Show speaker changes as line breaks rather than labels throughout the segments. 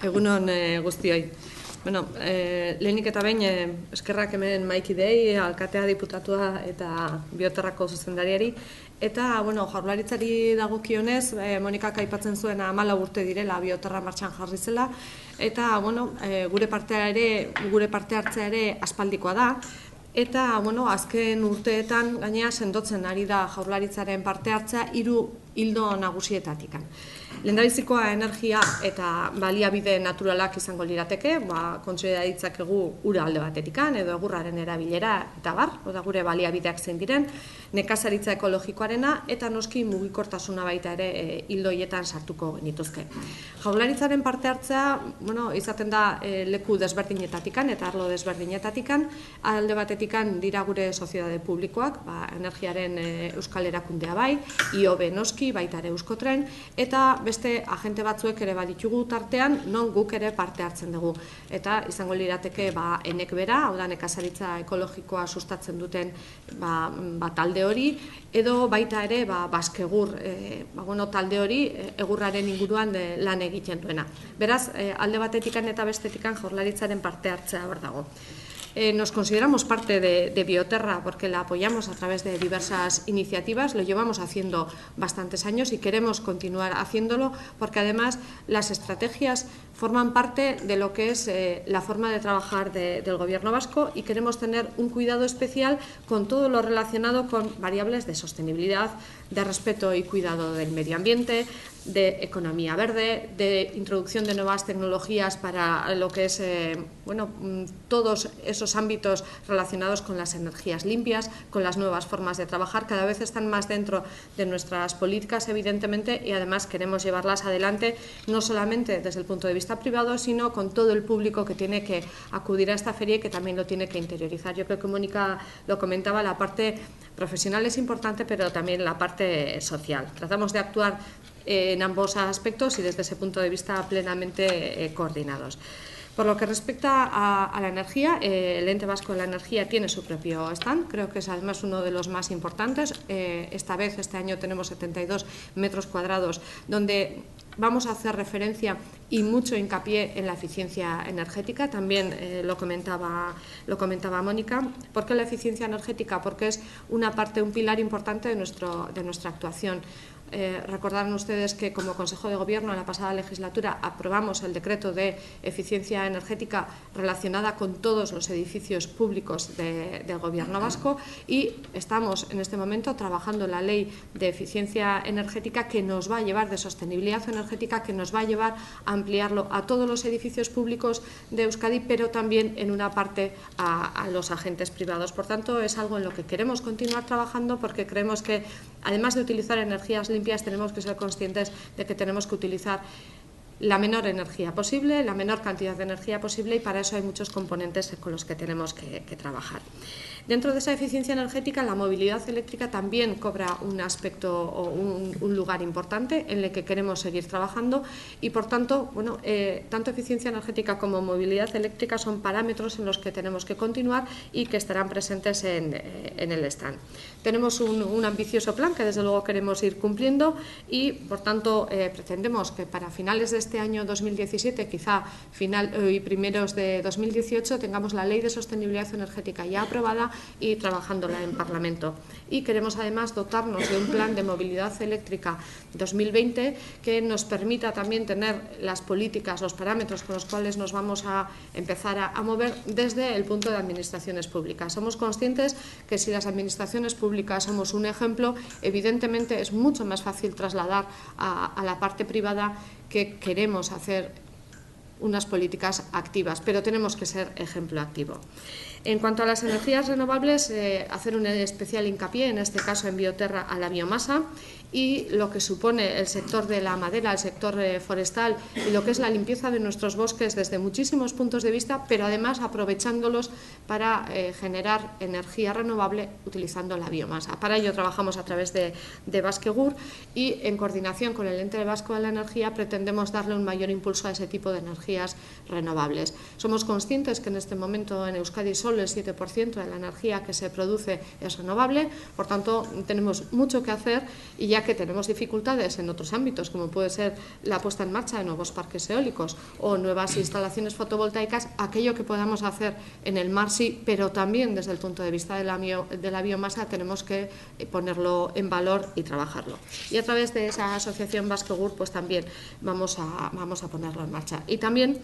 Egunon guztioi. Bueno, lehenik eta behin eskerrak hemen maikidei, alkatea, diputatua eta bioterrako zuzendariari. Eta, bueno, jaurlaritzari dagokionez, Monikak aipatzen zuen 14 urte direla bioterra martxan jarri zela. Eta, bueno, gure parte hartzea ere aspaldikoa da. Eta, bueno, azken urteetan gainea sendotzen ari da jaurlaritzaren parte hartzea 3 ildo nagusietatik. Lehendabizikoa energia eta baliabide naturalak izango lirateke, kontsidera ditzakegu ura alde batetikan edo egurraren erabilera eta bar, gure baliabideak zein diren, nekazaritza ekologikoarena eta noski mugikortasuna baita ere hildoietan sartuko genituzke. Jaurlaritzaren parte hartzea, izaten da leku desberdinetatikan eta arlo desberdinetatikan, alde batetikan dira gure soziedade publikoak, energiaren euskal erakundea bai, IOB noski, baita ere Euskotren, eta beste agente batzuek ere baditugu tartean, non guk ere parte hartzen dugu. Eta izango lirateke enek bera, hau da nekazaritza ekologikoa sustatzen duten talde hori, edo baita ere Baskegur talde hori egurraren inguruan lan egiten duena. Beraz, alde batetikan eta bestetikan jaurlaritzaren parte hartzea hor dago. Nos consideramos parte de Bioterra porque la apoyamos a través de diversas iniciativas, lo llevamos haciendo bastantes años y queremos continuar haciéndolo porque además las estrategias forman parte de lo que es la forma de trabajar del Gobierno vasco y queremos tener un cuidado especial con todo lo relacionado con variables de sostenibilidad, de respeto y cuidado del medio ambiente, de economía verde, de introducción de nuevas tecnologías para lo que es todos esos ámbitos relacionados con las energías limpias, con las nuevas formas de trabajar, cada vez están más dentro de nuestras políticas evidentemente y además queremos llevarlas adelante no solamente desde el punto de vista privado, sino con todo el público que tiene que acudir a esta feria y que también lo tiene que interiorizar. Yo creo que Mónica lo comentaba, la parte profesional es importante, pero también la parte social. Tratamos de actuar en ambos aspectos y desde ese punto de vista plenamente coordinados. Por lo que respecta a la energía, el Ente Vasco de la Energía tiene su propio stand, creo que es además uno de los más importantes. Este año tenemos 72 metros cuadrados donde vamos a hacer referencia y mucho hincapié en la eficiencia energética, también lo comentaba Mónica. ¿Por qué la eficiencia energética? Porque es un pilar importante de nuestra actuación. Recordarán ustedes que como Consejo de Gobierno en la pasada legislatura aprobamos el decreto de eficiencia energética relacionada con todos los edificios públicos del Gobierno vasco y estamos en este momento trabajando en la ley de eficiencia energética que nos va a llevar, de sostenibilidad energética, que nos va a llevar a ampliarlo a todos los edificios públicos de Euskadi, pero también en una parte a los agentes privados. Por tanto, es algo en lo que queremos continuar trabajando porque creemos que, además de utilizar energías limpias, tenemos que ser conscientes de que tenemos que utilizar la menor energía posible, la menor cantidad de energía posible y para eso hay muchos componentes con los que tenemos que trabajar. Dentro de esa eficiencia energética, la movilidad eléctrica también cobra un aspecto o un lugar importante en el que queremos seguir trabajando y, por tanto, tanto eficiencia energética como movilidad eléctrica son parámetros en los que tenemos que continuar y que estarán presentes en el stand. Tenemos un ambicioso plan que, desde luego, queremos ir cumpliendo y, por tanto, pretendemos que para finales de este año 2017, quizá y primeros de 2018, tengamos la Ley de Sostenibilidad Energética ya aprobada y trabajándola en Parlamento. Y queremos además dotarnos de un plan de movilidad eléctrica 2020 que nos permita también tener las políticas, los parámetros con los cuales nos vamos a empezar a mover desde el punto de administraciones públicas. Somos conscientes que si las administraciones públicas somos un ejemplo, evidentemente es mucho más fácil trasladar a la parte privada que queremos hacer unas políticas activas, pero tenemos que ser ejemplo activo. En cuanto a las energías renovables, hacer un especial hincapié, en este caso en Bioterra, a la biomasa y lo que supone el sector de la madera, el sector forestal y lo que es la limpieza de nuestros bosques desde muchísimos puntos de vista, pero además aprovechándolos para generar energía renovable utilizando la biomasa. Para ello trabajamos a través de Baskegur y en coordinación con el Ente Vasco de la Energía pretendemos darle un mayor impulso a ese tipo de energía. energías renovables. Somos conscientes que en este momento en Euskadi solo el 7% de la energía que se produce es renovable, por tanto tenemos mucho que hacer, y ya que tenemos dificultades en otros ámbitos, como puede ser la puesta en marcha de nuevos parques eólicos o nuevas instalaciones fotovoltaicas, aquello que podamos hacer en el mar sí, pero también desde el punto de vista de la biomasa tenemos que ponerlo en valor y trabajarlo. Y a través de esa asociación Basquegur pues también vamos a ponerlo en marcha. Y también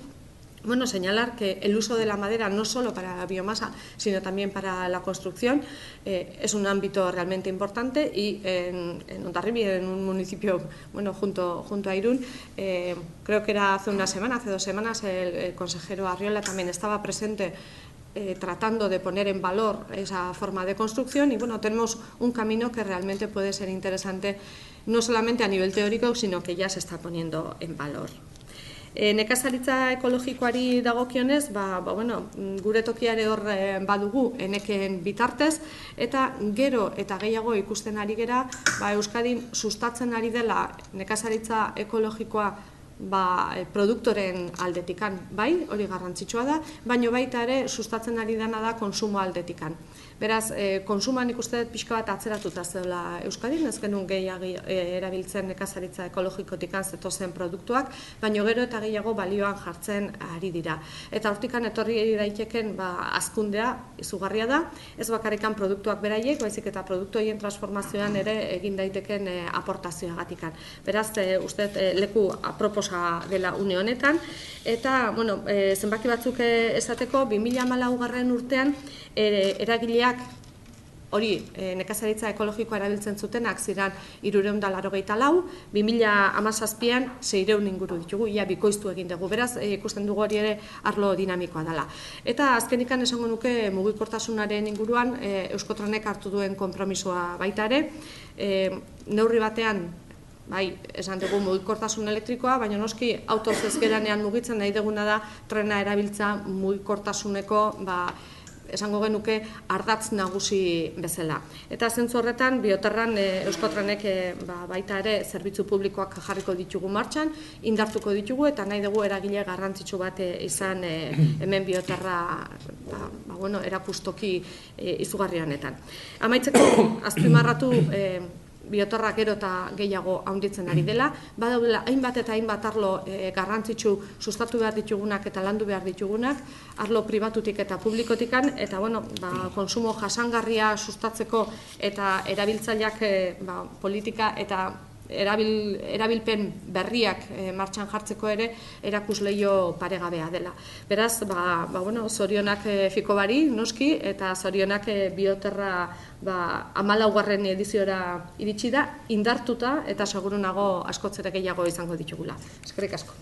señalar que el uso de la madera no solo para la biomasa, sino también para la construcción, es un ámbito realmente importante, y en Hondarribia, en un municipio junto a Irún, creo que era hace 2 semanas, el consejero Arriola también estaba presente tratando de poner en valor esa forma de construcción, y tenemos un camino que realmente puede ser interesante, no solamente a nivel teórico, sino que ya se está poniendo en valor. Nekazaritza ekologikoari dagokionez, gure tokiare hor badugu eneken bitartez, eta gero eta gehiago ikusten ari gera, Euskadin sustatzen ari dela nekazaritza ekologikoa produktoren aldetikan, bai, hori garrantzitsua da, baina baita ere sustatzen ari dena da konsumo aldetikan. Beraz, konsumoan ikuste dut pixka bat atzeratuta zeula Euskadin, ez genuen gehiagi erabiltzen nekazaritza ekologikotikan zetozen produktuak, baina gero eta gehiago balioan jartzen ari dira. Eta hortikan etorri daiteken hazkundea izugarria da, ez bakarrikan produktuak beraiek, baizik eta produktu horien transformazioan ere egin daiteken aportazioagatikan. Beraz, uste leku aproposa dela une honetan, eta zenbaki batzuk esateko, 2014 urtean eragileak hori nekazaritza ekologikoa erabiltzen zutenak ziren 384, 2017an 600 inguru ditugu, ia bikoiztu egin dugu, beraz ikusten dugu hori ere arlo dinamikoa dela. Eta azkenikan esango nuke mugikortasunaren inguruan Euskotronek hartu duen konpromisoa baita ere, neurri batean esan dugu mugikortasun elektrikoa, baina noski autoz ez geranean mugitzen nahi duguna da trena erabiltza mugikortasuneko esango genuke ardatz nagusi bezala. Eta zentzu horretan, Bioterran Euskotrenek baita ere zerbitzu publikoak jarriko ditugu martxan, indartuko ditugu, eta nahi dugu eragile garrantzitsu bat izan hemen Bioterra erakustoki izugarri honetan. Amaitzeko, azpimarratu Bioterra gero eta gehiago handitzen ari dela, badaudela hainbat eta hainbat arlo garrantzitsu sustatu behar ditugunak eta landu behar ditugunak, arlo pribatutik eta publikotikan, eta konsumo jasangarria sustatzeko eta erabiltzaileak politika eta erabilpen berriak martxan jartzeko ere erakusleio paregabea dela. Beraz, zorionak Fikobari noski, eta zorionak Bioterra 14. ediziora iritsi da, indartuta, eta seguru nago askoz ere gehiago izango ditugula. Eskerrik asko.